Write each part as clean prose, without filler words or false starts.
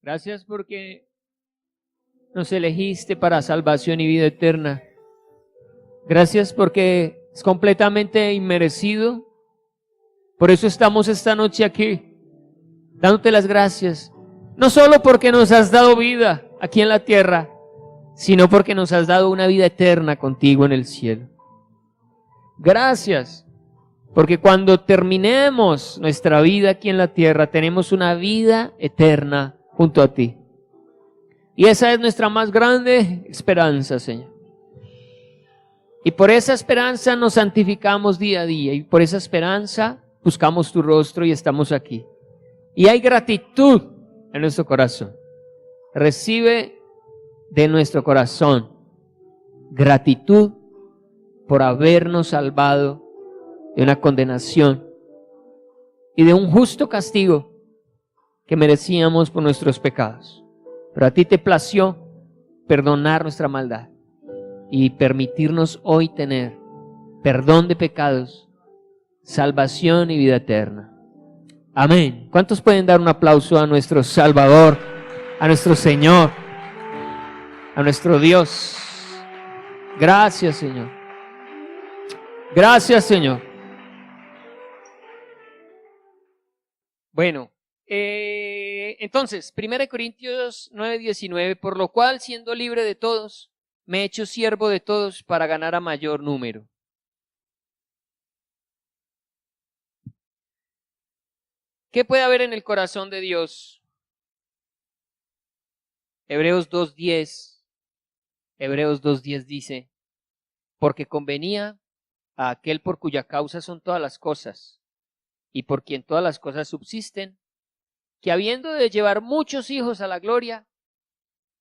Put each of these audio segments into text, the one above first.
Gracias porque nos elegiste para salvación y vida eterna. Gracias porque es completamente inmerecido. Por eso estamos esta noche aquí, dándote las gracias. No solo porque nos has dado vida aquí en la tierra, sino porque nos has dado una vida eterna contigo en el cielo. Gracias, porque cuando terminemos nuestra vida aquí en la tierra, tenemos una vida eterna junto a ti. Y esa es nuestra más grande esperanza, Señor. Y por esa esperanza nos santificamos día a día. Y por esa esperanza buscamos tu rostro y estamos aquí. Y hay gratitud en nuestro corazón. Recibe de nuestro corazón gratitud por habernos salvado de una condenación y de un justo castigo que merecíamos por nuestros pecados. Pero a ti te plació perdonar nuestra maldad y permitirnos hoy tener perdón de pecados, salvación y vida eterna. Amén. ¿Cuántos pueden dar un aplauso a nuestro Salvador, a nuestro Señor, a nuestro Dios? Gracias, Señor. Gracias, Señor. Bueno, entonces, 1 Corintios 9:19, por lo cual, siendo libre de todos, me he hecho siervo de todos para ganar a mayor número. ¿Qué puede haber en el corazón de Dios? Hebreos 2:10 dice, porque convenía a aquel por cuya causa son todas las cosas, y por quien todas las cosas subsisten, que habiendo de llevar muchos hijos a la gloria,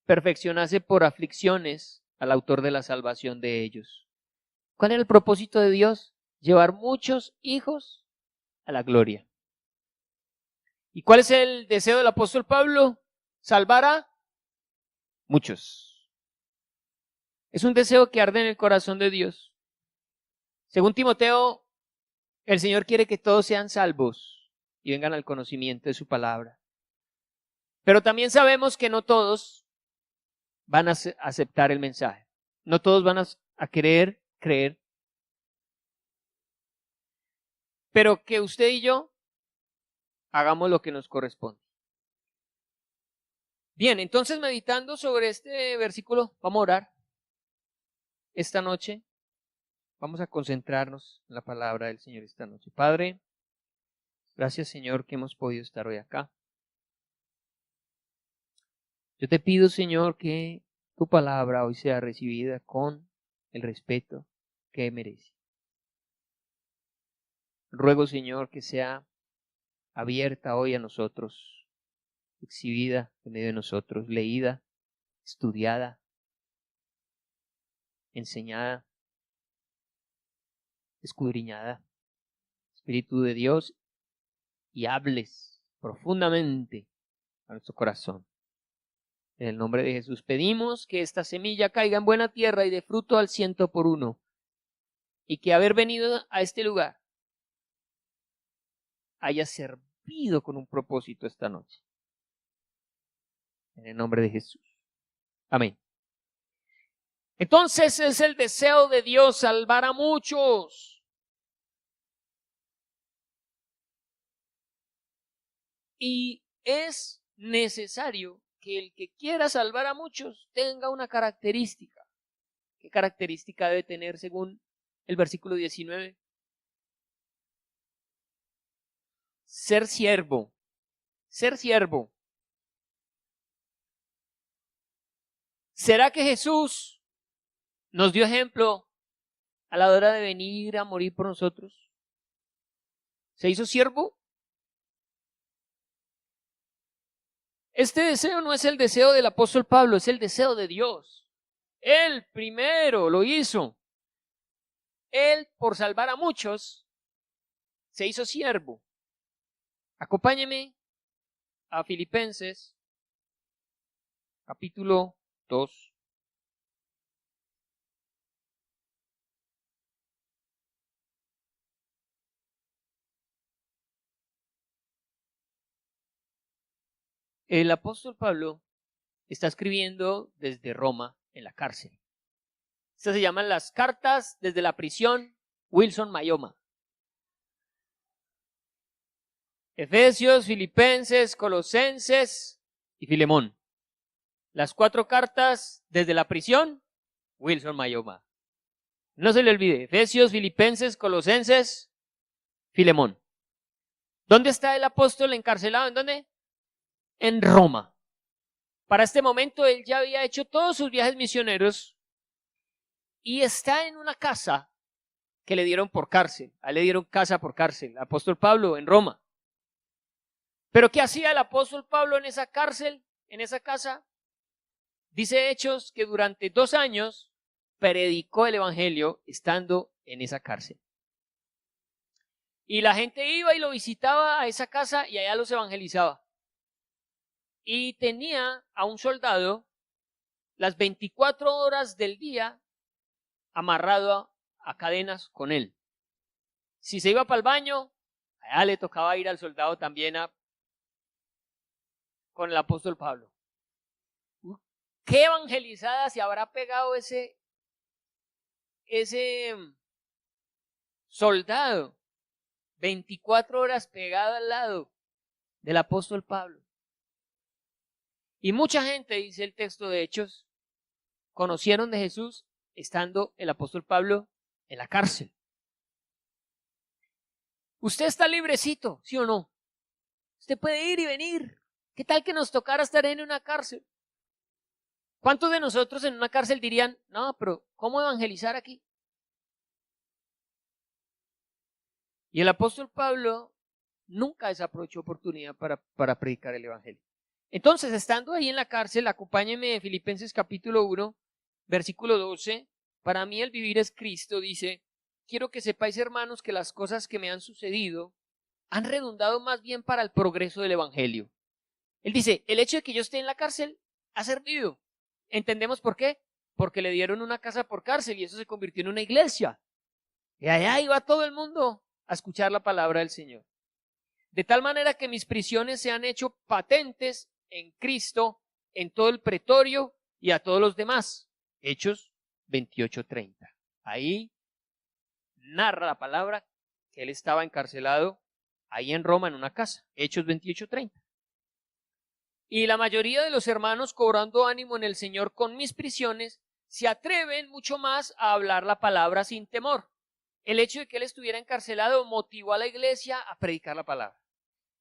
perfeccionase por aflicciones al autor de la salvación de ellos. ¿Cuál era el propósito de Dios? Llevar muchos hijos a la gloria. ¿Y cuál es el deseo del apóstol Pablo? Salvar a muchos. Es un deseo que arde en el corazón de Dios. Según Timoteo, el Señor quiere que todos sean salvos y vengan al conocimiento de su palabra. Pero también sabemos que no todos van a aceptar el mensaje. No todos van a querer creer. Pero que usted y yo hagamos lo que nos corresponde. Bien, entonces meditando sobre este versículo, vamos a orar. Esta noche vamos a concentrarnos en la palabra del Señor esta noche. Padre, gracias, Señor, que hemos podido estar hoy acá. Yo te pido, Señor, que tu palabra hoy sea recibida con el respeto que merece. Ruego, Señor, que sea abierta hoy a nosotros, exhibida en medio de nosotros, leída, estudiada, enseñada, escudriñada. Espíritu de Dios, y hables profundamente a nuestro corazón. En el nombre de Jesús pedimos que esta semilla caiga en buena tierra y dé fruto al 100%, y que haber venido a este lugar haya servido con un propósito esta noche. En el nombre de Jesús. Amén. Entonces es el deseo de Dios salvar a muchos. Y es necesario que el que quiera salvar a muchos tenga una característica. ¿Qué característica debe tener según el versículo 19? Ser siervo. Ser siervo. ¿Será que Jesús nos dio ejemplo a la hora de venir a morir por nosotros? ¿Se hizo siervo? Este deseo no es el deseo del apóstol Pablo, es el deseo de Dios. Él primero lo hizo. Él, por salvar a muchos, se hizo siervo. Acompáñeme a Filipenses, capítulo 2. El apóstol Pablo está escribiendo desde Roma en la cárcel. Estas se llaman las cartas desde la prisión Wilson Mayoma. Efesios, Filipenses, Colosenses y Filemón. Las 4 cartas desde la prisión Wilson Mayoma. No se le olvide, Efesios, Filipenses, Colosenses, Filemón. ¿Dónde está el apóstol encarcelado? ¿En dónde? En Roma. Para este momento él ya había hecho todos sus viajes misioneros y está en una casa que le dieron por cárcel. A él le dieron casa por cárcel, el apóstol Pablo en Roma. Pero ¿qué hacía el apóstol Pablo en esa cárcel, en esa casa? Dice Hechos que durante 2 años predicó el evangelio estando en esa cárcel. Y la gente iba y lo visitaba a esa casa y allá los evangelizaba. Y tenía a un soldado las 24 horas del día amarrado a cadenas con él. Si se iba para el baño, allá le tocaba ir al soldado también con el apóstol Pablo. ¿Qué evangelizada se habrá pegado ese soldado? 24 horas pegado al lado del apóstol Pablo. Y mucha gente, dice el texto de Hechos, conocieron de Jesús estando el apóstol Pablo en la cárcel. Usted está librecito, ¿sí o no? Usted puede ir y venir. ¿Qué tal que nos tocara estar en una cárcel? ¿Cuántos de nosotros en una cárcel dirían, no, pero ¿cómo evangelizar aquí? Y el apóstol Pablo nunca desaprovechó oportunidad para predicar el evangelio. Entonces, estando ahí en la cárcel, acompáñenme de Filipenses capítulo 1, versículo 12. Para mí el vivir es Cristo, dice, quiero que sepáis, hermanos, que las cosas que me han sucedido han redundado más bien para el progreso del evangelio. Él dice, el hecho de que yo esté en la cárcel ha servido. ¿Entendemos por qué? Porque le dieron una casa por cárcel y eso se convirtió en una iglesia. Y allá iba todo el mundo a escuchar la palabra del Señor. De tal manera que mis prisiones se han hecho patentes en Cristo, en todo el pretorio y a todos los demás. Hechos 28:30. Ahí narra la palabra que él estaba encarcelado ahí en Roma en una casa. Hechos 28:30. Y la mayoría de los hermanos, cobrando ánimo en el Señor con mis prisiones, se atreven mucho más a hablar la palabra sin temor. El hecho de que él estuviera encarcelado motivó a la iglesia a predicar la palabra.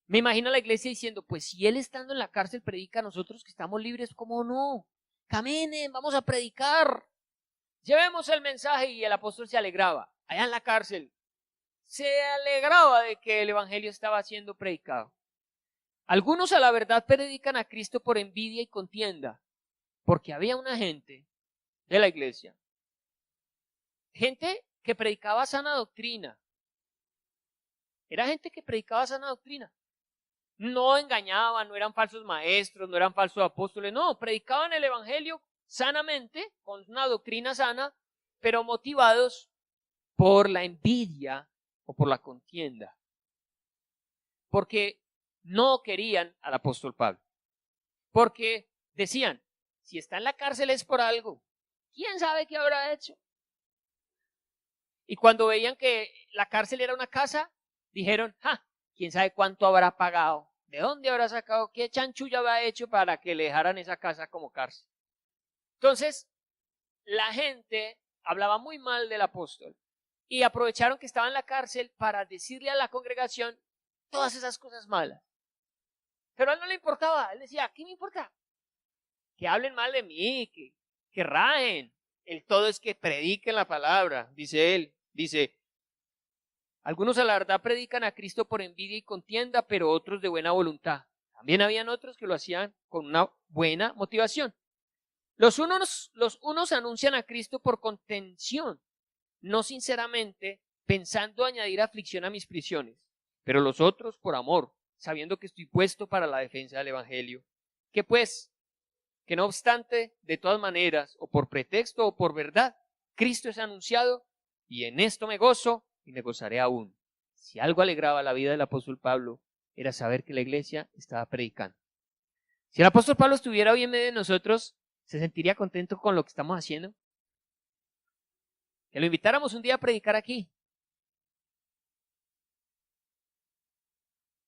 Me imagino a la iglesia diciendo, pues si él estando en la cárcel predica a nosotros que estamos libres, ¿cómo no? Caminen, vamos a predicar. Llevemos el mensaje. Y el apóstol se alegraba, allá en la cárcel. Se alegraba de que el evangelio estaba siendo predicado. Algunos a la verdad predican a Cristo por envidia y contienda, porque había una gente de la iglesia, gente que predicaba sana doctrina. Era gente que predicaba sana doctrina. No engañaban, no eran falsos maestros, no eran falsos apóstoles, no, predicaban el evangelio sanamente, con una doctrina sana, pero motivados por la envidia o por la contienda. Porque no querían al apóstol Pablo. Porque decían, si está en la cárcel es por algo. ¿Quién sabe qué habrá hecho? Y cuando veían que la cárcel era una casa, dijeron, ¿quién sabe cuánto habrá pagado? ¿De dónde habrá sacado? ¿Qué chanchulla habrá hecho para que le dejaran esa casa como cárcel? Entonces, la gente hablaba muy mal del apóstol y aprovecharon que estaba en la cárcel para decirle a la congregación todas esas cosas malas. Pero a él no le importaba, él decía, ¿qué me importa? Que hablen mal de mí, que rajen. El todo es que prediquen la palabra, dice él. Dice, algunos a la verdad predican a Cristo por envidia y contienda, pero otros de buena voluntad. También habían otros que lo hacían con una buena motivación. Los unos anuncian a Cristo por contención, no sinceramente, pensando añadir aflicción a mis prisiones, pero los otros por amor, sabiendo que estoy puesto para la defensa del evangelio. ¿Qué pues? Que no obstante, de todas maneras, o por pretexto o por verdad, Cristo es anunciado, y en esto me gozo y me gozaré aún. Si algo alegraba la vida del apóstol Pablo, era saber que la iglesia estaba predicando. Si el apóstol Pablo estuviera hoy en medio de nosotros, ¿se sentiría contento con lo que estamos haciendo? Que lo invitáramos un día a predicar aquí.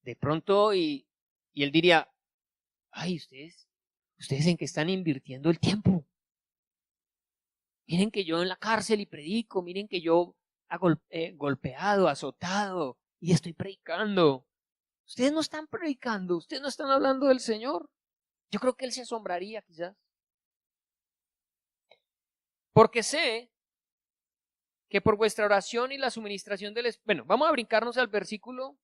De pronto, y él diría, ay, ustedes en qué están invirtiendo el tiempo. Miren que yo en la cárcel y predico, miren que yo golpeado, azotado, y estoy predicando. Ustedes no están predicando, ustedes no están hablando del Señor. Yo creo que él se asombraría quizás. Porque sé que por vuestra oración y la suministración del Espíritu. Bueno, vamos a brincarnos al versículo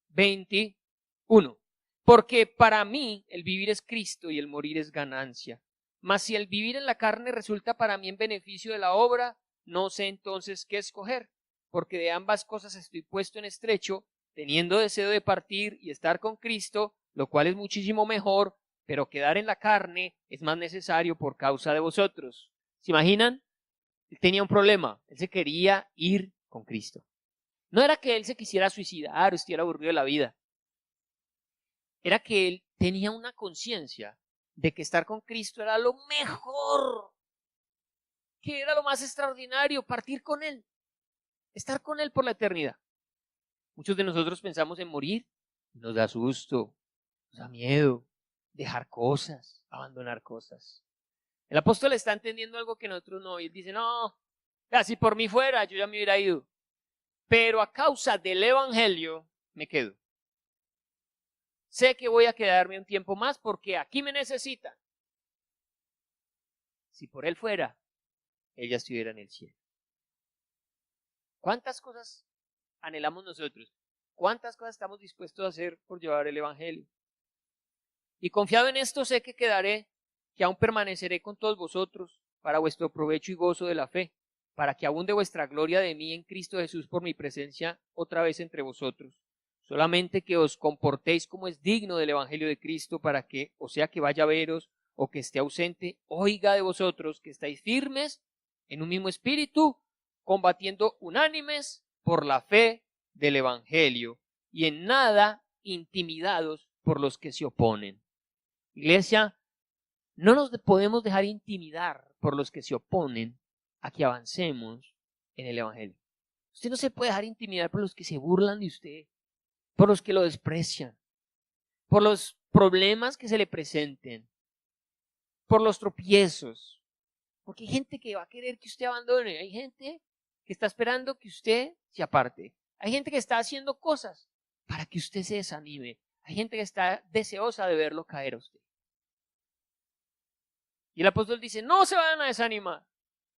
21. Porque para mí el vivir es Cristo y el morir es ganancia. Mas si el vivir en la carne resulta para mí en beneficio de la obra, no sé entonces qué escoger, porque de ambas cosas estoy puesto en estrecho, teniendo deseo de partir y estar con Cristo, lo cual es muchísimo mejor, pero quedar en la carne es más necesario por causa de vosotros. ¿Se imaginan? Él tenía un problema, él se quería ir con Cristo. No era que él se quisiera suicidar o estuviera aburrido de la vida, era que él tenía una conciencia de que estar con Cristo era lo mejor, que era lo más extraordinario, partir con Él, estar con Él por la eternidad. Muchos de nosotros pensamos en morir, nos da susto, nos da miedo, dejar cosas, abandonar cosas. El apóstol está entendiendo algo que nosotros no, y él dice, no, si por mí fuera, yo ya me hubiera ido, pero a causa del evangelio me quedo. Sé que voy a quedarme un tiempo más porque aquí me necesitan. Si por él fuera, ella estuviera en el cielo. ¿Cuántas cosas anhelamos nosotros? ¿Cuántas cosas estamos dispuestos a hacer por llevar el evangelio? Y confiado en esto sé que quedaré, que aún permaneceré con todos vosotros para vuestro provecho y gozo de la fe, para que abunde vuestra gloria de mí en Cristo Jesús por mi presencia otra vez entre vosotros. Solamente que os comportéis como es digno del evangelio de Cristo, para que, o sea que vaya a veros o que esté ausente, oiga de vosotros que estáis firmes en un mismo espíritu, combatiendo unánimes por la fe del evangelio, y en nada intimidados por los que se oponen. Iglesia, no nos podemos dejar intimidar por los que se oponen a que avancemos en el evangelio. Usted no se puede dejar intimidar por los que se burlan de usted, por los que lo desprecian, por los problemas que se le presenten, por los tropiezos. Porque hay gente que va a querer que usted abandone, hay gente que está esperando que usted se aparte, hay gente que está haciendo cosas para que usted se desanime, hay gente que está deseosa de verlo caer a usted. Y el apóstol dice, no se vayan a desanimar,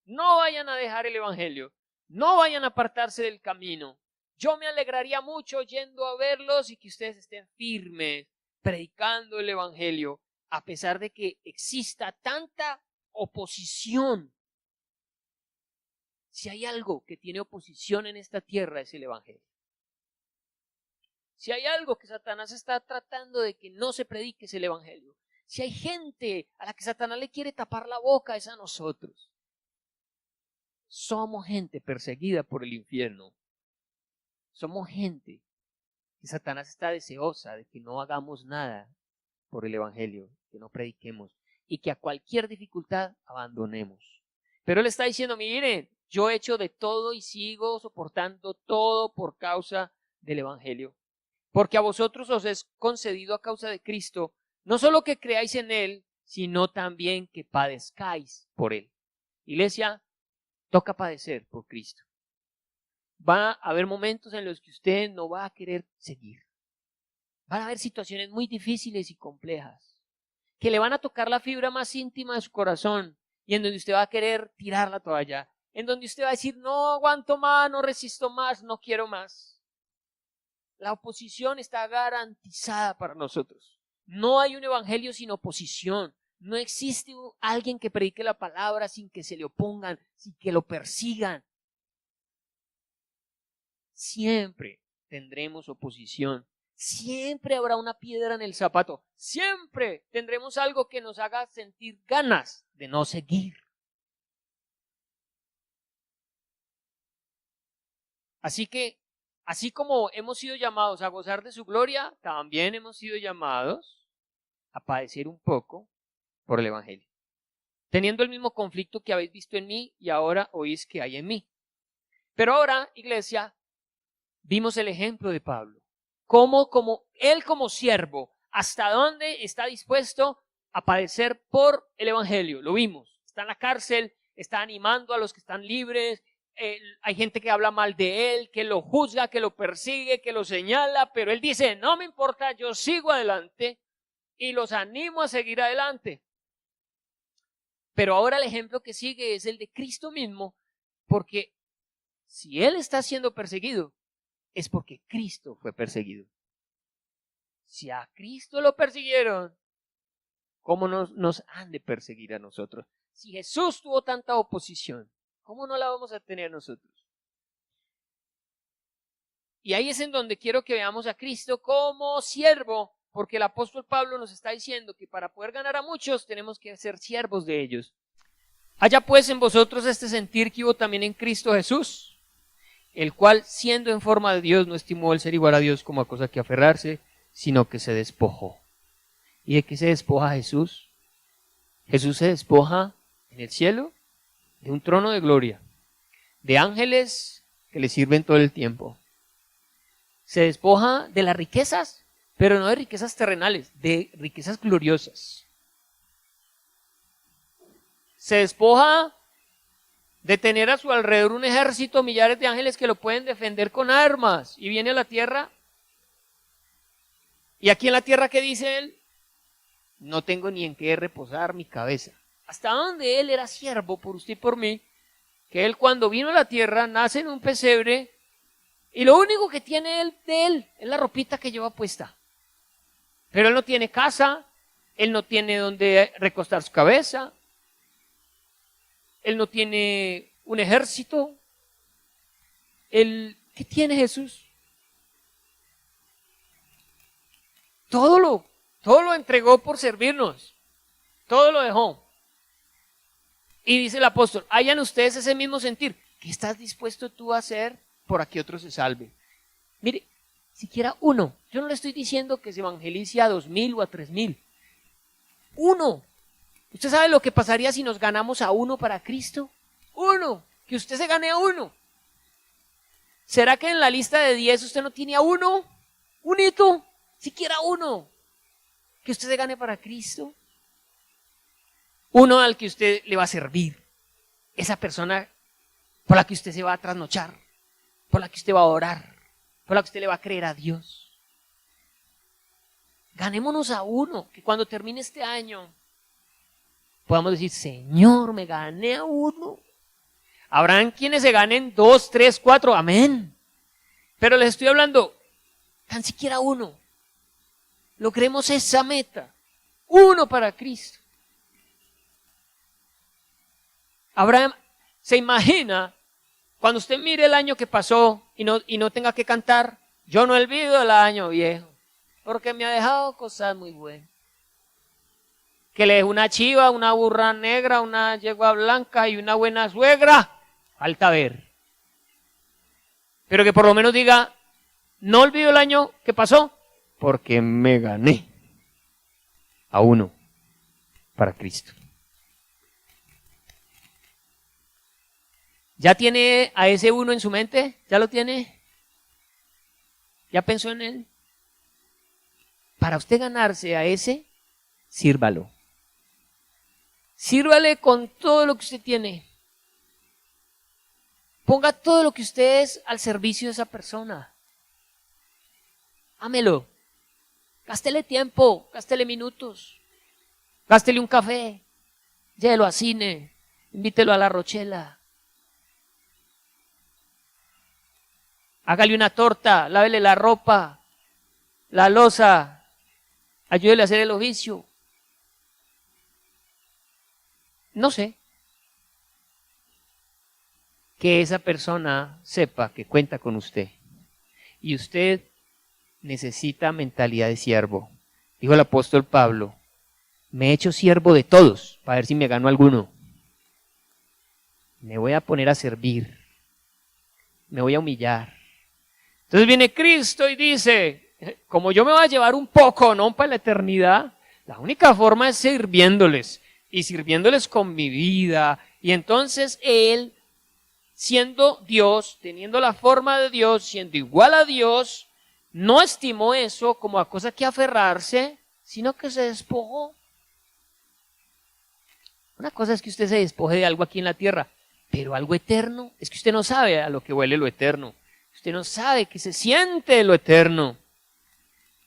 no vayan a dejar el evangelio, no vayan a apartarse del camino. Yo me alegraría mucho yendo a verlos y que ustedes estén firmes, predicando el evangelio, a pesar de que exista tanta oposición. Si hay algo que tiene oposición en esta tierra es el evangelio. Si hay algo que Satanás está tratando de que no se predique es el evangelio. Si hay gente a la que Satanás le quiere tapar la boca es a nosotros. Somos gente perseguida por el infierno. Somos gente que Satanás está deseosa de que no hagamos nada por el evangelio, que no prediquemos y que a cualquier dificultad abandonemos. Pero él está diciendo, miren, yo he hecho de todo y sigo soportando todo por causa del evangelio. Porque a vosotros os es concedido a causa de Cristo, no solo que creáis en él, sino también que padezcáis por él. Iglesia, toca padecer por Cristo. Va a haber momentos en los que usted no va a querer seguir. Van a haber situaciones muy difíciles y complejas, que le van a tocar la fibra más íntima de su corazón y en donde usted va a querer tirar la toalla, en donde usted va a decir, no aguanto más, no resisto más, no quiero más. La oposición está garantizada para nosotros. No hay un evangelio sin oposición. No existe alguien que predique la palabra sin que se le opongan, sin que lo persigan. Siempre tendremos oposición. Siempre habrá una piedra en el zapato. Siempre tendremos algo que nos haga sentir ganas de no seguir. Así que, así como hemos sido llamados a gozar de su gloria, también hemos sido llamados a padecer un poco por el Evangelio, teniendo el mismo conflicto que habéis visto en mí y ahora oís que hay en mí. Pero ahora, iglesia, vimos el ejemplo de Pablo, cómo él como siervo, hasta dónde está dispuesto a padecer por el Evangelio. Lo vimos, está en la cárcel, está animando a los que están libres, hay gente que habla mal de él, que lo juzga, que lo persigue, que lo señala, pero él dice, no me importa, yo sigo adelante y los animo a seguir adelante. Pero ahora el ejemplo que sigue es el de Cristo mismo, porque si él está siendo perseguido, es porque Cristo fue perseguido. Si a Cristo lo persiguieron, ¿cómo nos han de perseguir a nosotros? Si Jesús tuvo tanta oposición, ¿cómo no la vamos a tener nosotros? Y ahí es en donde quiero que veamos a Cristo como siervo, porque el apóstol Pablo nos está diciendo que para poder ganar a muchos tenemos que ser siervos de ellos. Haya pues en vosotros este sentir que hubo también en Cristo Jesús, el cual, siendo en forma de Dios, no estimó el ser igual a Dios como a cosa que aferrarse, sino que se despojó. ¿Y de qué se despoja Jesús? Jesús se despoja en el cielo de un trono de gloria, de ángeles que le sirven todo el tiempo. Se despoja de las riquezas, pero no de riquezas terrenales, de riquezas gloriosas. Se despoja de tener a su alrededor un ejército, millares de ángeles que lo pueden defender con armas, y viene a la tierra. Y aquí en la tierra, ¿qué dice él? No tengo ni en qué reposar mi cabeza. Hasta donde él era siervo por usted y por mí, que él cuando vino a la tierra nace en un pesebre y lo único que tiene él de él es la ropita que lleva puesta. Pero él no tiene casa, él no tiene donde recostar su cabeza, él no tiene un ejército. ¿Qué tiene Jesús? Todo lo entregó por servirnos. Todo lo dejó. Y dice el apóstol, hayan ustedes ese mismo sentir. ¿Qué estás dispuesto tú a hacer por a que otro se salve? Mire, siquiera uno. Yo no le estoy diciendo que se evangelice a 2,000 o a 3,000. Uno. ¿Usted sabe lo que pasaría si nos ganamos a uno para Cristo? Uno. Que usted se gane a uno. ¿Será que en la lista de 10 usted no tiene a uno? Unito. Siquiera uno. Que usted se gane para Cristo. Uno al que usted le va a servir. Esa persona por la que usted se va a trasnochar. Por la que usted va a orar. Por la que usted le va a creer a Dios. Ganémonos a uno. Que cuando termine este año podamos decir, Señor, me gané a uno. Habrán quienes se ganen 2, 3, 4. Amén. Pero les estoy hablando, tan siquiera uno. Logremos esa meta. Uno para Cristo. Abraham se imagina, cuando usted mire el año que pasó y no tenga que cantar, yo no olvido el año viejo, porque me ha dejado cosas muy buenas. Que le dejó una chiva, una burra negra, una yegua blanca y una buena suegra, falta ver. Pero que por lo menos diga, no olvido el año que pasó, porque me gané a uno para Cristo. ¿Ya tiene a ese uno en su mente? ¿Ya lo tiene? ¿Ya pensó en él? Para usted ganarse a ese, sírvalo. Sírvale con todo lo que usted tiene. Ponga todo lo que usted es al servicio de esa persona. Ámelo. Gástele tiempo, gástele minutos. Gástele un café. Llévelo a cine. Invítelo a la Rochela. Hágale una torta, lávele la ropa, la loza, ayúdele a hacer el oficio. No sé. Que esa persona sepa que cuenta con usted. Y usted necesita mentalidad de siervo. Dijo el apóstol Pablo, me he hecho siervo de todos, para ver si me gano alguno. Me voy a poner a servir. Me voy a humillar. Entonces viene Cristo y dice, como yo me voy a llevar un poco, no para la eternidad, La única forma es sirviéndoles y sirviéndoles con mi vida. Y entonces Él, siendo Dios, teniendo la forma de Dios, siendo igual a Dios, no estimó eso como a cosa que aferrarse, sino que se despojó. Una cosa es que usted se despoje de algo aquí en la tierra, pero algo eterno, es que usted no sabe a lo que huele lo eterno. Usted no sabe que se siente lo eterno.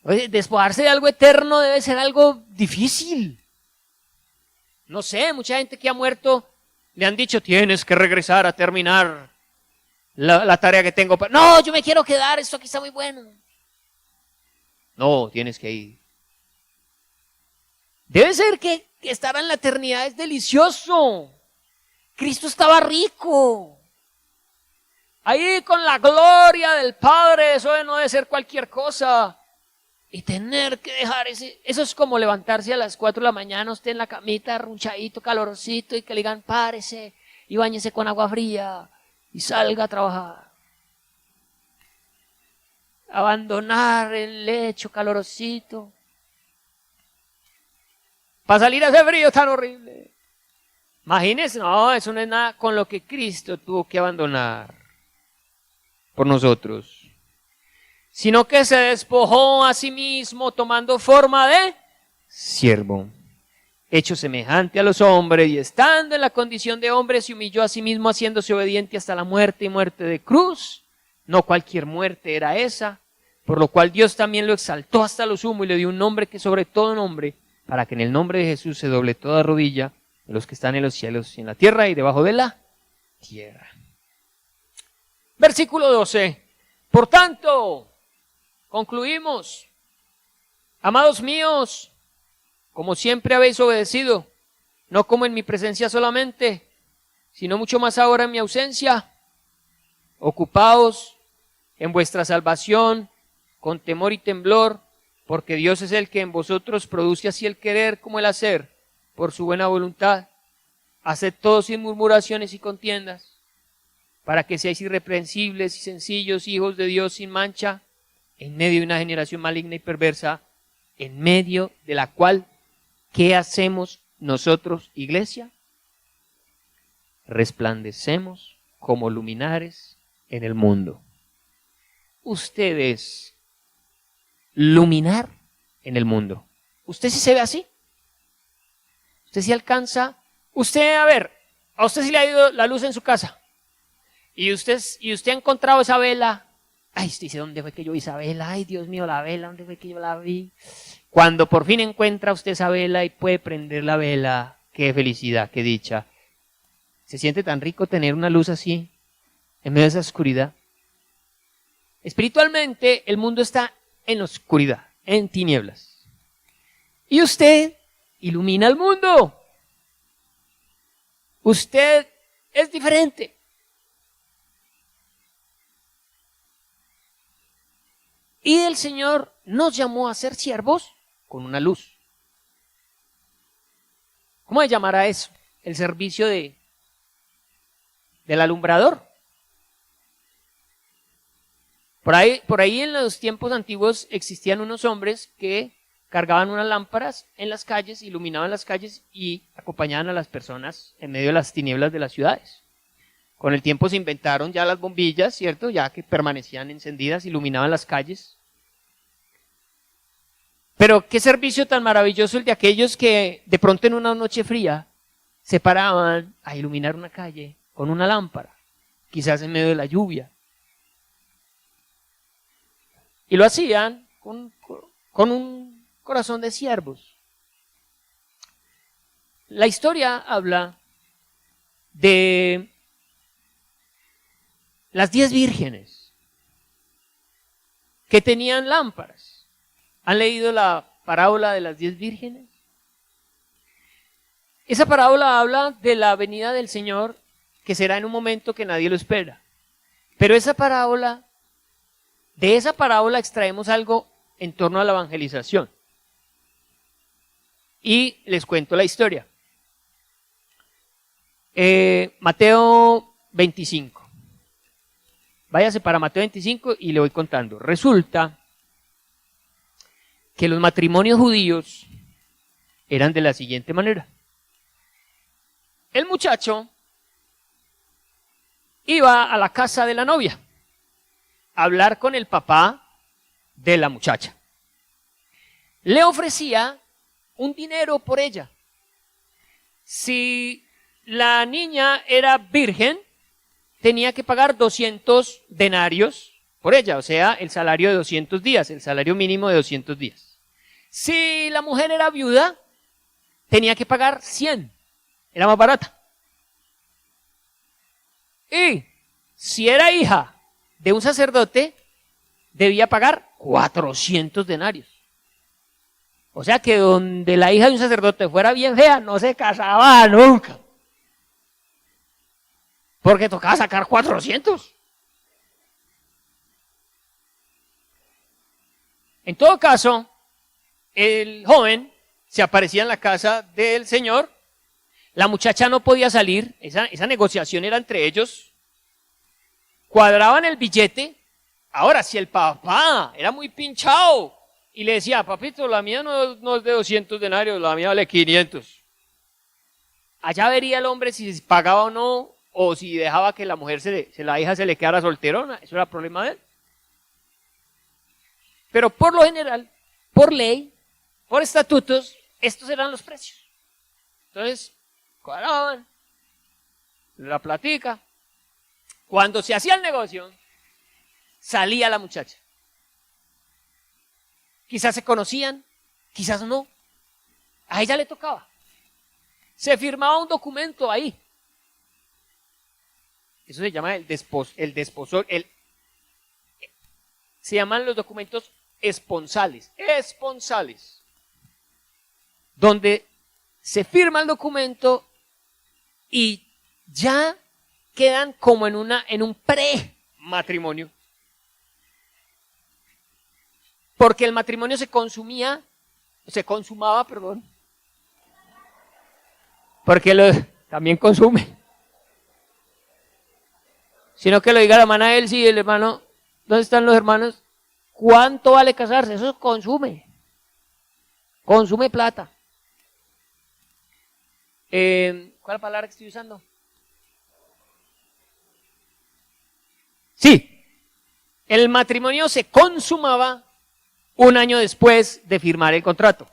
Oye, despojarse de algo eterno debe ser algo difícil. No sé, mucha gente que ha muerto le han dicho, tienes que regresar a terminar la tarea que tengo. No, yo me quiero quedar, esto aquí está muy bueno. No, tienes que ir. Debe ser que estar en la eternidad es delicioso. Cristo estaba rico. Ahí con la gloria del Padre, eso no debe ser cualquier cosa. Y tener que dejar eso es como levantarse a las 4 de la mañana, usted en la camita, arrunchadito, calorosito, y que le digan, párese y báñese con agua fría y salga a trabajar. Abandonar el lecho calorosito para salir a ese frío tan horrible. Imagínense, no, eso no es nada con lo que Cristo tuvo que abandonar por nosotros. Sino que se despojó a sí mismo tomando forma de siervo, hecho semejante a los hombres, y estando en la condición de hombre se humilló a sí mismo haciéndose obediente hasta la muerte y muerte de cruz. No cualquier muerte era esa, por lo cual Dios también lo exaltó hasta lo sumo y le dio un nombre que sobre todo nombre, para que en el nombre de Jesús se doble toda rodilla de los que están en los cielos y en la tierra y debajo de la tierra. Versículo 12. Por tanto, concluimos, amados míos, como siempre habéis obedecido, no como en mi presencia solamente, sino mucho más ahora en mi ausencia, ocupaos en vuestra salvación con temor y temblor, porque Dios es el que en vosotros produce así el querer como el hacer, por su buena voluntad. Haced todo sin murmuraciones y contiendas, para que seáis irreprensibles y sencillos, hijos de Dios sin mancha, en medio de una generación maligna y perversa, en medio de la cual, ¿qué hacemos nosotros, iglesia? Resplandecemos como luminares en el mundo. Ustedes, luminar en el mundo. ¿Usted sí se ve así? ¿Usted sí alcanza? Usted, a ver, a usted sí le ha ido la luz en su casa. Y usted ha encontrado esa vela. Ay, usted dice, ¿dónde fue que yo vi esa vela? Ay, Dios mío, la vela, ¿dónde fue que yo la vi? Cuando por fin encuentra usted esa vela y puede prender la vela, qué felicidad, qué dicha. Se siente tan rico tener una luz así, en medio de esa oscuridad. Espiritualmente, el mundo está en la oscuridad, en tinieblas. Y usted ilumina el mundo. Usted es diferente. Y el Señor nos llamó a ser siervos con una luz. ¿Cómo se llamará eso? El servicio del alumbrador. Por ahí en los tiempos antiguos existían unos hombres que cargaban unas lámparas en las calles, iluminaban las calles y acompañaban a las personas en medio de las tinieblas de las ciudades. Con el tiempo se inventaron ya las bombillas, ¿cierto? Ya que permanecían encendidas, iluminaban las calles. Pero qué servicio tan maravilloso el de aquellos que de pronto en una noche fría se paraban a iluminar una calle con una lámpara, quizás en medio de la lluvia. Y lo hacían con un corazón de siervos. La historia habla de las 10 vírgenes que tenían lámparas. ¿Han leído la parábola de las 10 vírgenes? Esa parábola habla de la venida del Señor, que será en un momento que nadie lo espera. Pero de esa parábola extraemos algo en torno a la evangelización. Y les cuento la historia. Mateo 25. Váyase para Mateo 25 y le voy contando. Resulta que los matrimonios judíos eran de la siguiente manera. El muchacho iba a la casa de la novia a hablar con el papá de la muchacha. Le ofrecía un dinero por ella. Si la niña era virgen, tenía que pagar 200 denarios por ella, o sea, el salario de 200 días, el salario mínimo de 200 días. Si la mujer era viuda, tenía que pagar 100, era más barata. Y si era hija de un sacerdote, debía pagar 400 denarios. O sea que donde la hija de un sacerdote fuera bien fea, no se casaba nunca. Porque tocaba sacar 400. En todo caso, el joven se aparecía en la casa del señor. La muchacha no podía salir. Esa negociación era entre ellos. Cuadraban el billete. Ahora, si el papá era muy pinchado y le decía, papito, la mía no es de 200 denarios, la mía vale 500. Allá vería el hombre si pagaba o no, o si dejaba que la mujer, la hija se le quedara solterona. Eso era problema de él. Pero por lo general, por ley, por estatutos, estos eran los precios. Entonces, cuadraban la platica. Cuando se hacía el negocio, salía la muchacha. Quizás se conocían, quizás no. A ella le tocaba. Se firmaba un documento ahí. Eso se llama desposor. Se llaman los documentos esponsales. Esponsales. Donde se firma el documento y ya quedan como en un pre-matrimonio. Porque el matrimonio se consumaba, porque también consume. Sino que lo diga la hermana Elsie y el hermano, ¿dónde están los hermanos? ¿Cuánto vale casarse? Eso consume. Consume plata. ¿Cuál es la palabra que estoy usando? Sí. El matrimonio se consumaba un año después de firmar el contrato.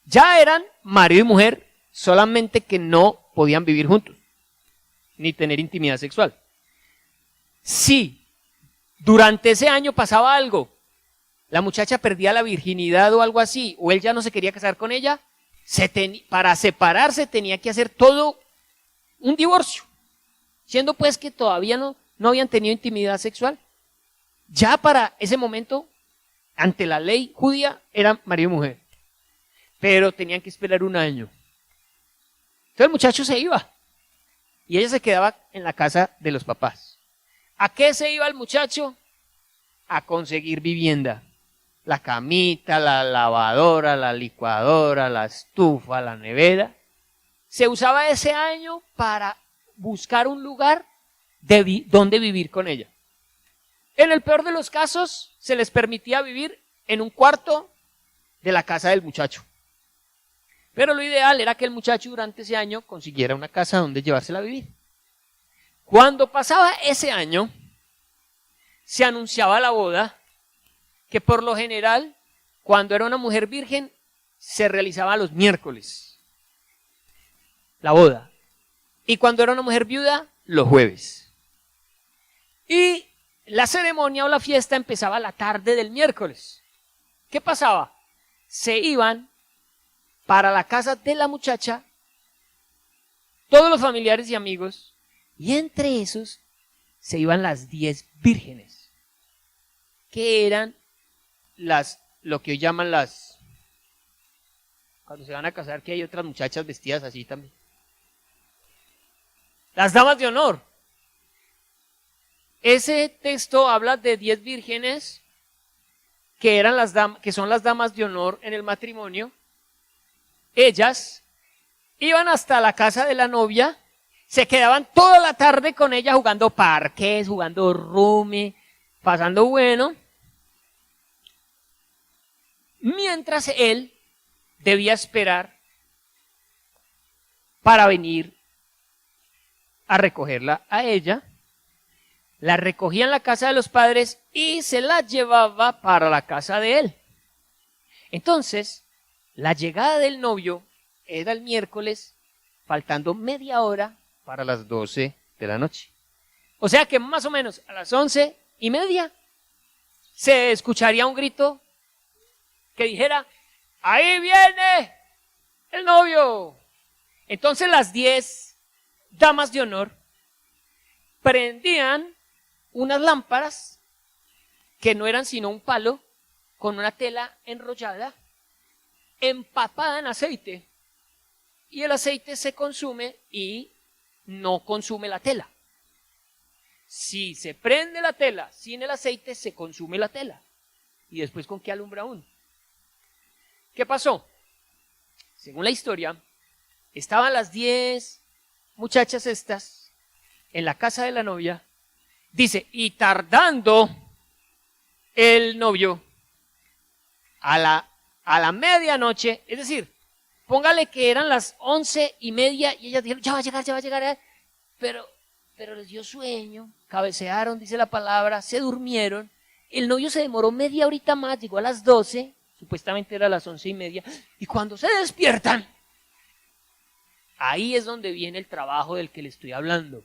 Ya eran marido y mujer, solamente que no podían vivir juntos, ni tener intimidad sexual. Si durante ese año pasaba algo, la muchacha perdía la virginidad o algo así, o él ya no se quería casar con ella, para separarse tenía que hacer todo un divorcio, siendo pues que todavía no habían tenido intimidad sexual. Ya para ese momento, ante la ley judía, eran marido y mujer. Pero tenían que esperar un año. Entonces el muchacho se iba. Y ella se quedaba en la casa de los papás. ¿A qué se iba el muchacho? A conseguir vivienda. La camita, la lavadora, la licuadora, la estufa, la nevera. Se usaba ese año para buscar un lugar donde vivir con ella. En el peor de los casos, se les permitía vivir en un cuarto de la casa del muchacho. Pero lo ideal era que el muchacho durante ese año consiguiera una casa donde llevársela a vivir. Cuando pasaba ese año, se anunciaba la boda, que por lo general, cuando era una mujer virgen, se realizaba los miércoles. La boda. Y cuando era una mujer viuda, los jueves. Y la ceremonia o la fiesta empezaba la tarde del miércoles. ¿Qué pasaba? Se iban para la casa de la muchacha todos los familiares y amigos, y entre esos se iban las 10 vírgenes, que eran lo que hoy llaman cuando se van a casar, que hay otras muchachas vestidas así también. Las damas de honor. Ese texto habla de 10 vírgenes que son las damas de honor en el matrimonio. Ellas iban hasta la casa de la novia, se quedaban toda la tarde con ella jugando parqués, jugando rumi, pasando bueno, mientras él debía esperar para venir a recogerla a ella. La recogía en la casa de los padres y se la llevaba para la casa de él. Entonces, la llegada del novio era el miércoles, faltando media hora para las 12 de la noche. O sea que más o menos a las 11:30 se escucharía un grito que dijera: ¡ahí viene el novio! Entonces las 10 damas de honor prendían unas lámparas que no eran sino un palo con una tela enrollada, empapada en aceite, y el aceite se consume y no consume la tela. Si se prende la tela sin el aceite, se consume la tela. ¿Y después con qué alumbra uno? ¿Qué pasó? Según la historia, estaban las 10 muchachas estas en la casa de la novia. Dice, y tardando el novio a la medianoche, es decir, póngale que eran las 11:30 y ellas dijeron, ya va a llegar, pero les dio sueño, cabecearon, dice la palabra, se durmieron. El novio se demoró media horita más, llegó a las 12, supuestamente era a las 11:30, y cuando se despiertan, ahí es donde viene el trabajo del que le estoy hablando.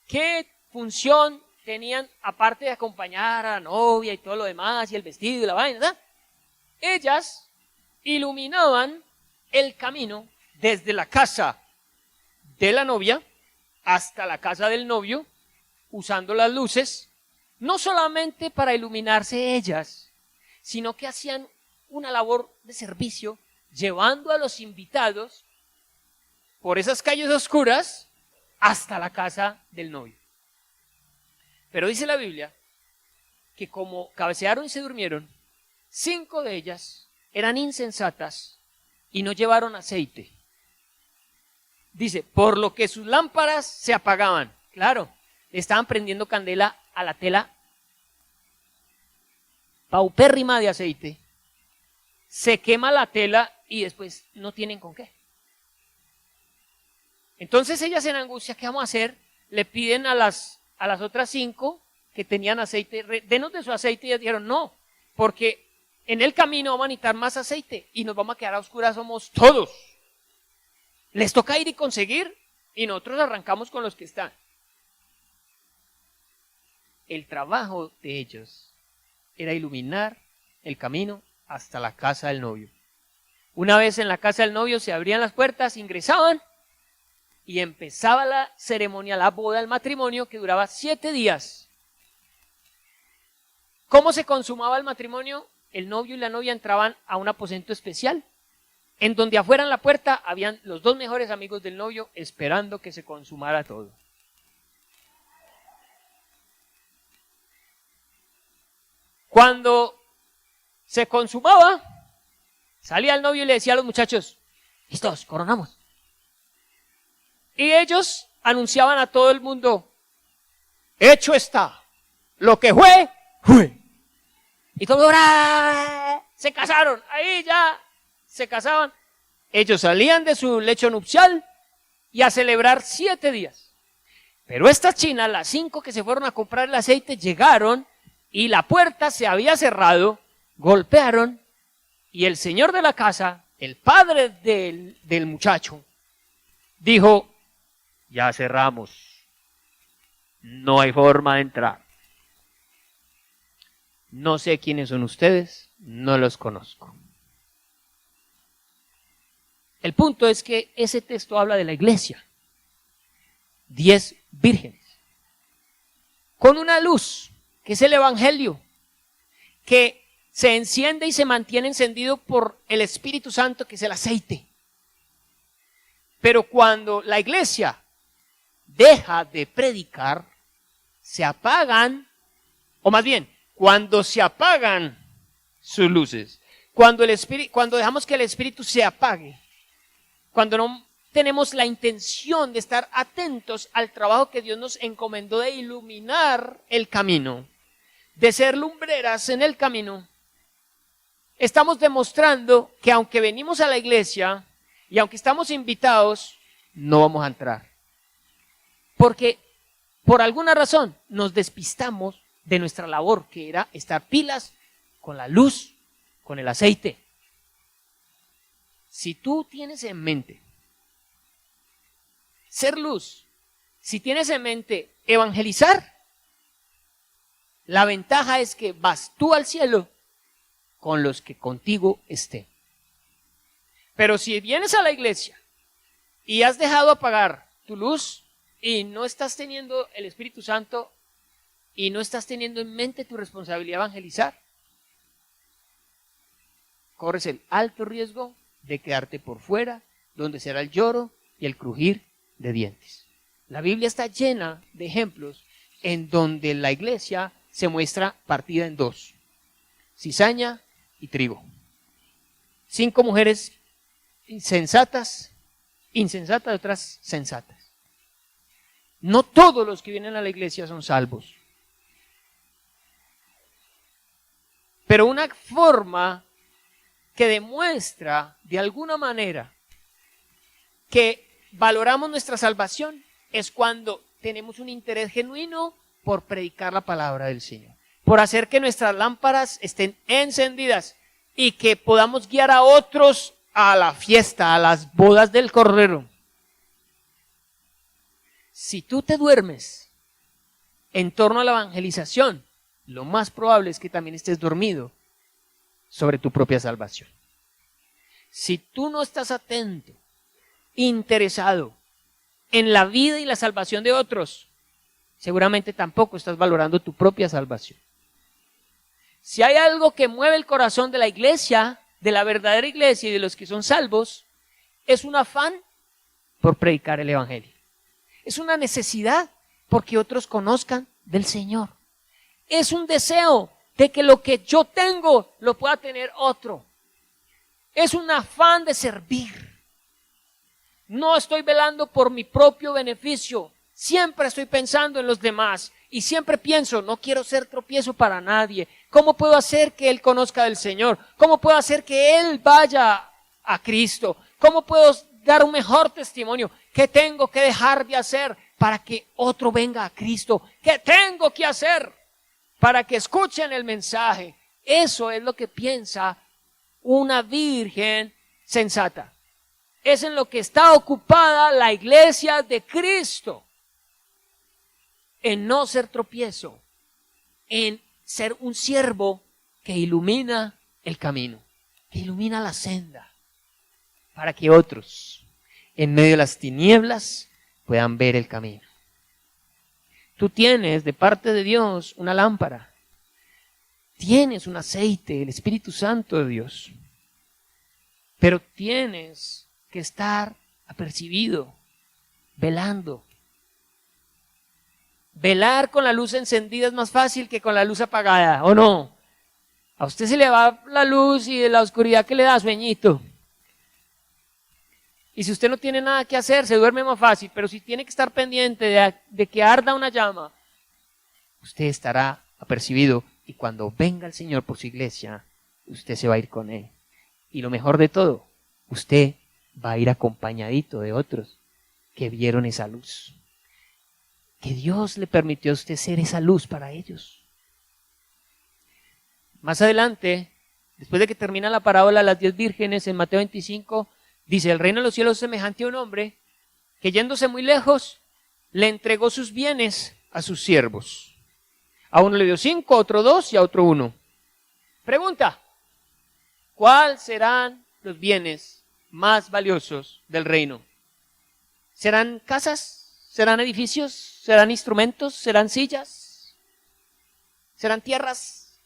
¿Qué función tenían, aparte de acompañar a la novia y todo lo demás, y el vestido y la vaina, ¿verdad? Ellas iluminaban el camino desde la casa de la novia hasta la casa del novio, usando las luces, no solamente para iluminarse ellas, sino que hacían una labor de servicio, llevando a los invitados por esas calles oscuras hasta la casa del novio. Pero dice la Biblia que como cabecearon y se durmieron, 5 de ellas eran insensatas y no llevaron aceite. Dice, por lo que sus lámparas se apagaban. Claro, estaban prendiendo candela a la tela paupérrima de aceite. Se quema la tela y después no tienen con qué. Entonces ellas en angustia, ¿qué vamos a hacer? Le piden a las otras 5 que tenían aceite, denos de su aceite, y ellas dijeron, no, porque en el camino vamos a necesitar más aceite y nos vamos a quedar a oscuras, somos todos. Les toca ir y conseguir y nosotros arrancamos con los que están. El trabajo de ellos era iluminar el camino hasta la casa del novio. Una vez en la casa del novio se abrían las puertas, ingresaban y empezaba la ceremonia, la boda, el matrimonio, que duraba 7 días. ¿Cómo se consumaba el matrimonio? El novio y la novia entraban a un aposento especial, en donde afuera en la puerta habían los 2 mejores amigos del novio esperando que se consumara todo. Cuando se consumaba, salía el novio y le decía a los muchachos, listos, coronamos. Y ellos anunciaban a todo el mundo, hecho está, lo que fue, fue. Y todo el mundo, se casaron, ahí ya se casaban. Ellos salían de su lecho nupcial y a celebrar 7 días. Pero estas chinas, las 5 que se fueron a comprar el aceite, llegaron y la puerta se había cerrado, golpearon y el señor de la casa, el padre del muchacho, dijo, ya cerramos, no hay forma de entrar. No sé quiénes son ustedes, no los conozco. El punto es que ese texto habla de la iglesia. 10 vírgenes. Con una luz, que es el evangelio, que se enciende y se mantiene encendido por el Espíritu Santo, que es el aceite. Pero cuando la iglesia deja de predicar, se apagan, o más bien, cuando se apagan sus luces, cuando dejamos que el Espíritu se apague, cuando no tenemos la intención de estar atentos al trabajo que Dios nos encomendó de iluminar el camino, de ser lumbreras en el camino, estamos demostrando que aunque venimos a la iglesia y aunque estamos invitados, no vamos a entrar. Porque por alguna razón nos despistamos de nuestra labor, que era estar pilas con la luz, con el aceite. Si tú tienes en mente ser luz, si tienes en mente evangelizar, la ventaja es que vas tú al cielo con los que contigo estén. Pero si vienes a la iglesia y has dejado apagar tu luz y no estás teniendo el Espíritu Santo y no estás teniendo en mente tu responsabilidad de evangelizar, corres el alto riesgo de quedarte por fuera, donde será el lloro y el crujir de dientes. La Biblia está llena de ejemplos en donde la iglesia se muestra partida en dos: cizaña y trigo. 5 mujeres insensatas y otras sensatas. No todos los que vienen a la iglesia son salvos. Pero una forma que demuestra de alguna manera que valoramos nuestra salvación es cuando tenemos un interés genuino por predicar la palabra del Señor, por hacer que nuestras lámparas estén encendidas y que podamos guiar a otros a la fiesta, a las bodas del Cordero. Si tú te duermes en torno a la evangelización, lo más probable es que también estés dormido sobre tu propia salvación. Si tú no estás atento, interesado en la vida y la salvación de otros, seguramente tampoco estás valorando tu propia salvación. Si hay algo que mueve el corazón de la iglesia, de la verdadera iglesia y de los que son salvos, es un afán por predicar el evangelio. Es una necesidad porque otros conozcan del Señor. Es un deseo de que lo que yo tengo lo pueda tener otro. Es un afán de servir. No estoy velando por mi propio beneficio. Siempre estoy pensando en los demás. Y siempre pienso, no quiero ser tropiezo para nadie. ¿Cómo puedo hacer que él conozca del Señor? ¿Cómo puedo hacer que él vaya a Cristo? ¿Cómo puedo dar un mejor testimonio? ¿Qué tengo que dejar de hacer para que otro venga a Cristo? ¿Qué tengo que hacer para que escuchen el mensaje? Eso es lo que piensa una virgen sensata. Es en lo que está ocupada la iglesia de Cristo. En no ser tropiezo, en ser un siervo que ilumina el camino, que ilumina la senda, para que otros, en medio de las tinieblas, puedan ver el camino. Tú tienes de parte de Dios una lámpara, tienes un aceite, el Espíritu Santo de Dios, pero tienes que estar apercibido, velando. Velar con la luz encendida es más fácil que con la luz apagada, ¿o no? A usted se le va la luz y de la oscuridad que le da sueñito. Y si usted no tiene nada que hacer, se duerme más fácil, pero si tiene que estar pendiente de que arda una llama, usted estará apercibido y cuando venga el Señor por su iglesia, usted se va a ir con Él. Y lo mejor de todo, usted va a ir acompañadito de otros que vieron esa luz. Que Dios le permitió a usted ser esa luz para ellos. Más adelante, después de que termina la parábola de las 10 vírgenes en Mateo 25, dice: el reino de los cielos es semejante a un hombre que yéndose muy lejos, le entregó sus bienes a sus siervos. A uno le dio 5, a otro 2 y a otro 1. Pregunta: ¿cuáles serán los bienes más valiosos del reino? ¿Serán casas? ¿Serán edificios? ¿Serán instrumentos? ¿Serán sillas? ¿Serán tierras?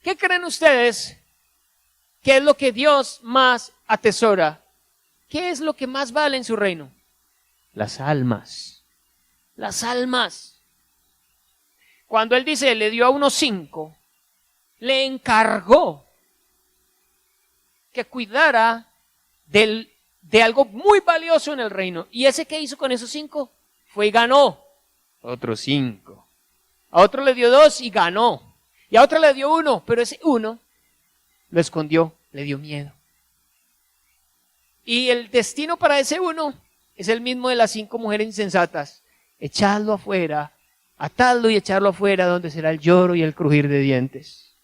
¿Qué creen ustedes que es lo que Dios más atesora? ¿Qué es lo que más vale en su reino? Las almas. Las almas. Cuando Él dice, le dio a unos 5, le encargó que cuidara de algo muy valioso en el reino. ¿Y ese qué hizo con esos 5? Fue y ganó otros 5. A otro le dio 2 y ganó. Y a otro le dio 1, pero ese 1 lo escondió le dio miedo. Y el destino para ese uno es el mismo de las 5 mujeres insensatas. Echadlo afuera, atadlo y echarlo afuera, donde será el lloro y el crujir de dientes.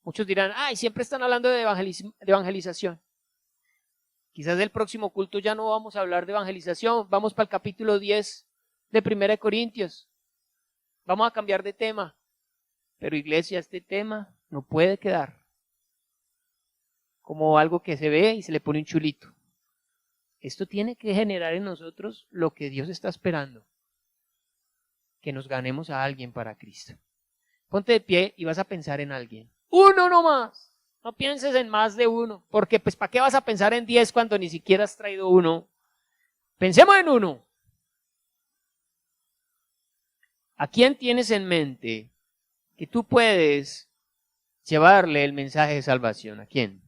Muchos dirán, ay, siempre están hablando de evangelización. Quizás del próximo culto ya no vamos a hablar de evangelización. Vamos para el capítulo 10 de 1 Corintios. Vamos a cambiar de tema. Pero iglesia, este tema no puede quedar como algo que se ve y se le pone un chulito. Esto tiene que generar en nosotros lo que Dios está esperando. Que nos ganemos a alguien para Cristo. Ponte de pie y vas a pensar en alguien. Uno nomás. No pienses en más de uno. Porque pues ¿para qué vas a pensar en 10 cuando ni siquiera has traído uno? Pensemos en uno. ¿A quién tienes en mente que tú puedes llevarle el mensaje de salvación? ¿A quién?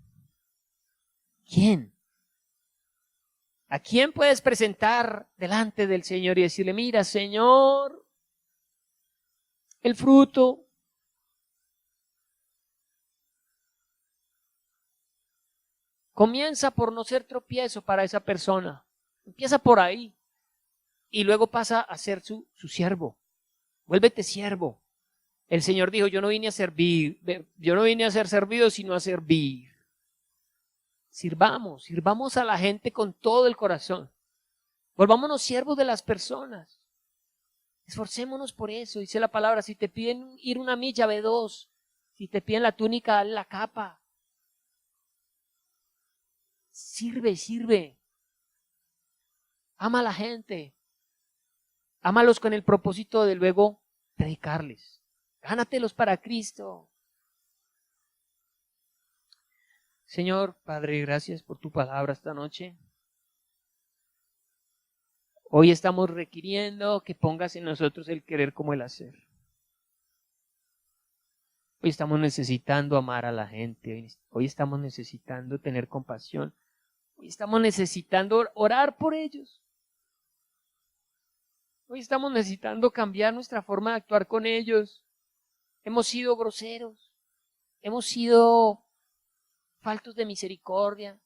¿Quién? ¿A quién puedes presentar delante del Señor y decirle, mira, Señor, el fruto? Comienza por no ser tropiezo para esa persona. Empieza por ahí. Y luego pasa a ser su siervo. Vuélvete siervo. El Señor dijo, yo no vine a servir, yo no vine a ser servido, sino a servir. Sirvamos a la gente con todo el corazón. Volvámonos siervos de las personas. Esforcémonos por eso. Dice la palabra, si te piden ir 1 milla, ve 2. Si te piden la túnica, dale la capa. Sirve. Ama a la gente. Ámalos con el propósito de luego predicarles. Gánatelos para Cristo. Señor, Padre, gracias por tu palabra esta noche. Hoy estamos requiriendo que pongas en nosotros el querer como el hacer. Hoy estamos necesitando amar a la gente. Hoy estamos necesitando tener compasión. Hoy estamos necesitando orar por ellos. Hoy estamos necesitando cambiar nuestra forma de actuar con ellos. Hemos sido groseros. Hemos sido faltos de misericordia.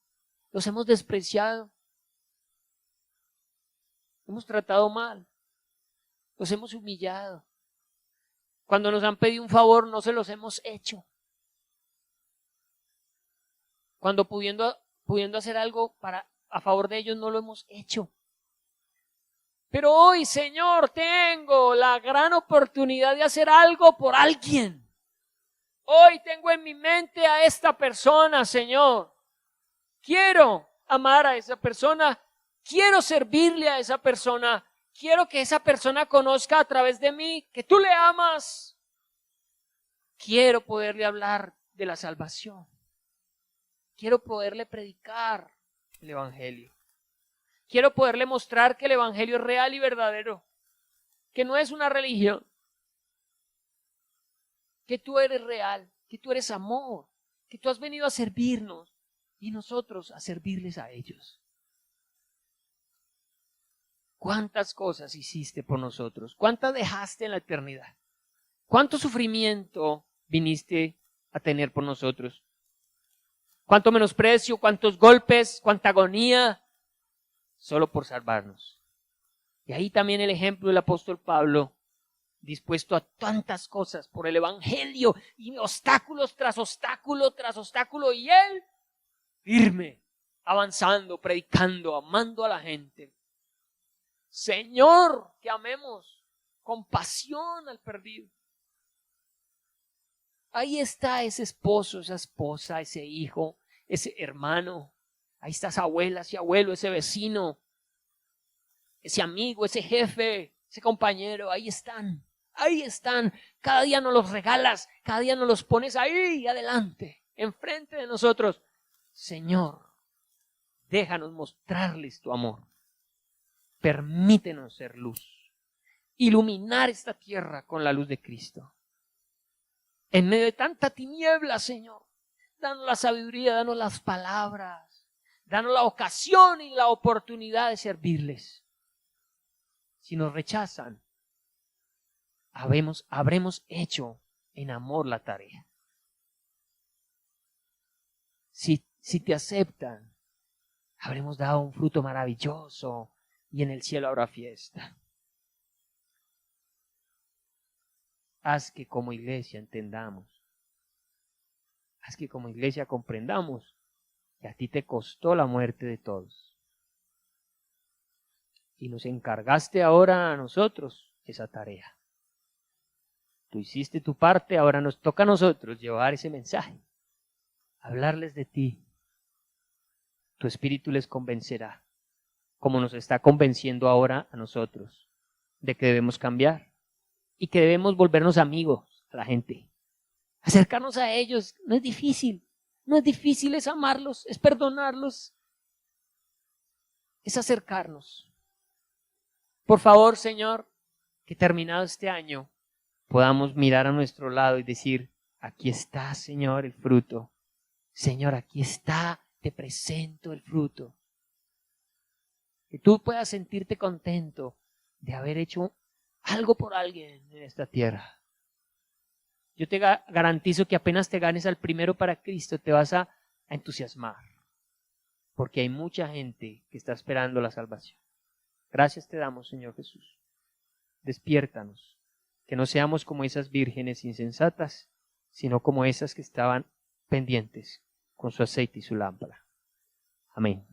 Los hemos despreciado. Hemos tratado mal. Los hemos humillado. Cuando nos han pedido un favor, no se los hemos hecho. Cuando pudiendo hacer algo a favor de ellos, no lo hemos hecho. Pero hoy, Señor, tengo la gran oportunidad de hacer algo por alguien. Hoy tengo en mi mente a esta persona, Señor. Quiero amar a esa persona. Quiero servirle a esa persona. Quiero que esa persona conozca a través de mí que tú le amas. Quiero poderle hablar de la salvación. Quiero poderle predicar el Evangelio. Quiero poderle mostrar que el Evangelio es real y verdadero. Que no es una religión. Que tú eres real. Que tú eres amor. Que tú has venido a servirnos y nosotros a servirles a ellos. ¿Cuántas cosas hiciste por nosotros? ¿Cuántas dejaste en la eternidad? ¿Cuánto sufrimiento viniste a tener por nosotros? ¿Cuánto menosprecio? ¿Cuántos golpes? ¿Cuánta agonía? Solo por salvarnos. Y ahí también el ejemplo del apóstol Pablo, dispuesto a tantas cosas por el Evangelio, y obstáculos tras obstáculo tras obstáculo, y él firme, avanzando, predicando, amando a la gente. Señor, que amemos con pasión al perdido. Ahí está ese esposo, esa esposa, ese hijo, ese hermano. Ahí está esa abuela, ese abuelo, ese vecino, ese amigo, ese jefe, ese compañero. Ahí están, ahí están. Cada día nos los regalas, cada día nos los pones ahí adelante, enfrente de nosotros. Señor, déjanos mostrarles tu amor. Permítenos ser luz, iluminar esta tierra con la luz de Cristo. En medio de tanta tiniebla, Señor, danos la sabiduría, danos las palabras, danos la ocasión y la oportunidad de servirles. Si nos rechazan, habremos hecho en amor la tarea. Si si te aceptan, habremos dado un fruto maravilloso y en el cielo habrá fiesta. Haz que como iglesia entendamos, haz que como iglesia comprendamos que a ti te costó la muerte de todos. Y nos encargaste ahora a nosotros esa tarea. Tú hiciste tu parte, ahora nos toca a nosotros llevar ese mensaje, hablarles de ti. Tu espíritu les convencerá, como nos está convenciendo ahora a nosotros, de que debemos cambiar y que debemos volvernos amigos a la gente. Acercarnos a ellos no es difícil, es amarlos, es perdonarlos, es acercarnos. Por favor, Señor, que terminado este año podamos mirar a nuestro lado y decir, aquí está, Señor, el fruto. Señor, aquí está, te presento el fruto. Que tú puedas sentirte contento de haber hecho algo por alguien en esta tierra. Yo te garantizo que apenas te ganes al primero para Cristo, te vas a entusiasmar. Porque hay mucha gente que está esperando la salvación. Gracias te damos, Señor Jesús. Despiértanos. Que no seamos como esas vírgenes insensatas, sino como esas que estaban pendientes con su aceite y su lámpara. Amén.